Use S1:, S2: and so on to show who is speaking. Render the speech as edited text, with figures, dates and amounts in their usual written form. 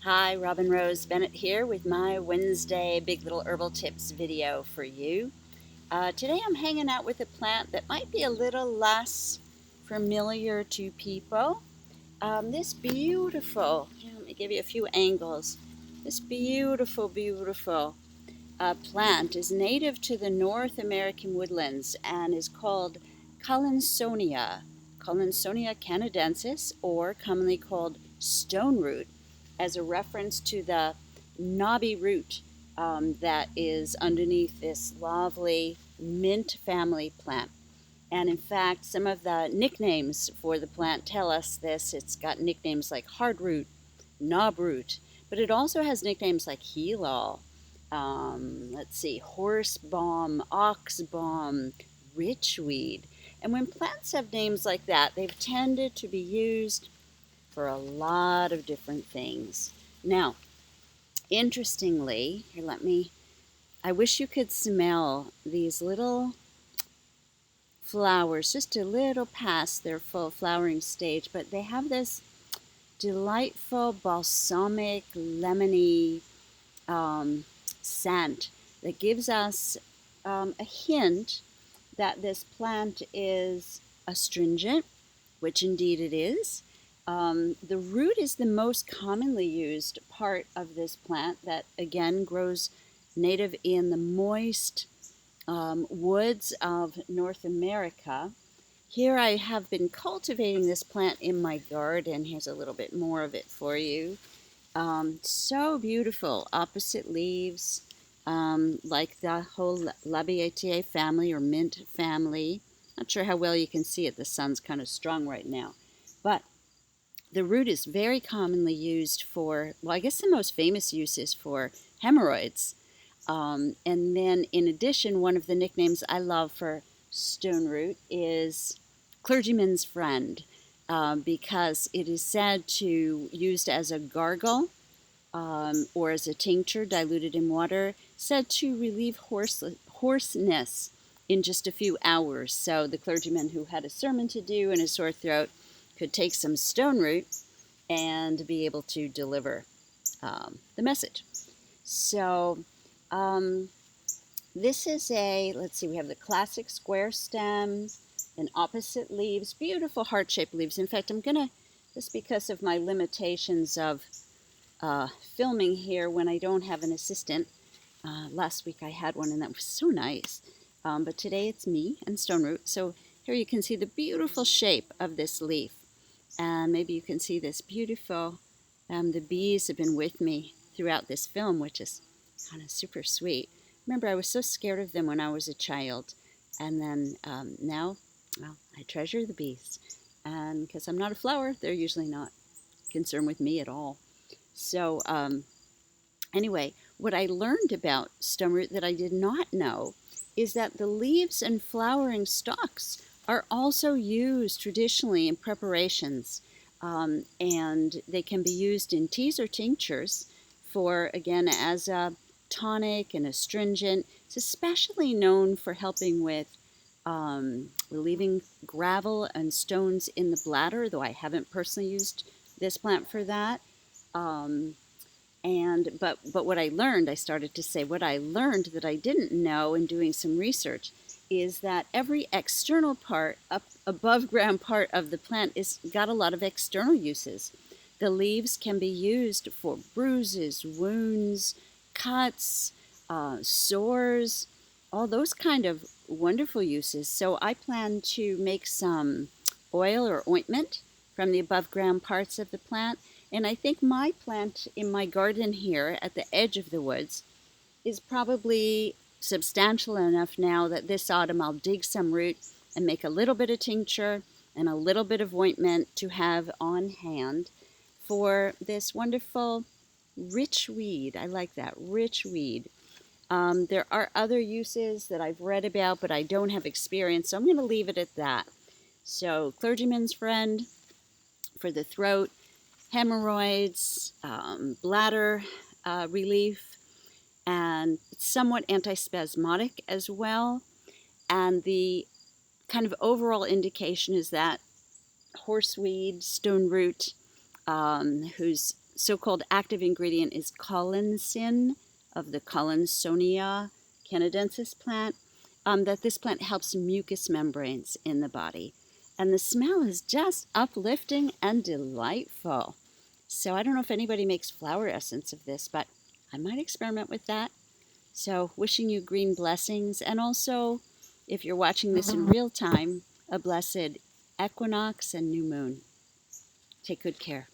S1: Hi, Robin Rose Bennett here with my Wednesday Big Little Herbal Tips video for you. Today I'm hanging out with a plant that might be a little less familiar to people. This beautiful, let me give you a few angles. This beautiful plant is native to the North American woodlands and is called Collinsonia, Collinsonia canadensis, or commonly called stone root, as a reference to the knobby root that is underneath this lovely mint family plant. And in fact, some of the nicknames for the plant tell us this. It's got nicknames like hard root, knob root, but it also has nicknames like heal-all, let's see, horse balm, ox balm, richweed. And when plants have names like that, they've tended to be used for a lot of different things. Now, interestingly, here, I wish you could smell these little flowers just a little past their full flowering stage, but they have this delightful balsamic lemony scent that gives us a hint that this plant is astringent, which indeed it is. The root is the most commonly used part of this plant that again grows native in the moist woods of North America. Here I have been cultivating this plant in my garden. Here's a little bit more of it for you. So beautiful, opposite leaves, like the whole Lamiacea family or mint family. Not sure how well you can see it. The sun's kind of strong right now. But the root is very commonly used for, well, I guess the most famous use is for hemorrhoids. And then in addition, one of the nicknames I love for stone root is clergyman's friend, because it is said to used as a gargle or as a tincture diluted in water, said to relieve hoarseness in just a few hours. So the clergyman who had a sermon to do and a sore throat could take some stone root and be able to deliver the message. So this is let's see, we have the classic square stem and opposite leaves, beautiful heart-shaped leaves. In fact, I'm going to, just because of my limitations of filming here when I don't have an assistant, last week I had one and that was so nice, but today it's me and stone root. So here you can see the beautiful shape of this leaf, and maybe you can see this beautiful, the bees have been with me throughout this film, which is kind of super sweet. Remember, I was so scared of them when I was a child, and then now, well, I treasure the bees, and because I'm not a flower, they're usually not concerned with me at all. So anyway, what I learned about stone root that I did not know is that the leaves and flowering stalks are also used traditionally in preparations, and they can be used in teas or tinctures for, again, as a tonic and astringent. It's especially known for helping with relieving gravel and stones in the bladder, though I haven't personally used this plant for that. But what I learned, I started to say, what I learned that I didn't know in doing some research is that every external part, up above ground part of the plant, is got a lot of external uses. The leaves can be used for bruises, wounds, cuts, sores, all those kind of wonderful uses. So I plan to make some oil or ointment from the above ground parts of the plant. And I think my plant in my garden here at the edge of the woods is probably substantial enough now that this autumn I'll dig some root and make a little bit of tincture and a little bit of ointment to have on hand for this wonderful rich weed. I like that, rich weed. There are other uses that I've read about, but I don't have experience, so I'm going to leave it at that. So, clergyman's friend for the throat, hemorrhoids, bladder relief, and it's somewhat antispasmodic as well. And the kind of overall indication is that horseweed, stone root, whose so-called active ingredient is collinsin of the Collinsonia canadensis plant, that this plant helps mucous membranes in the body. And the smell is just uplifting and delightful. So I don't know if anybody makes flower essence of this, but I might experiment with that. So wishing you green blessings, and also, if you're watching this in real time, a blessed equinox and new moon. Take good care.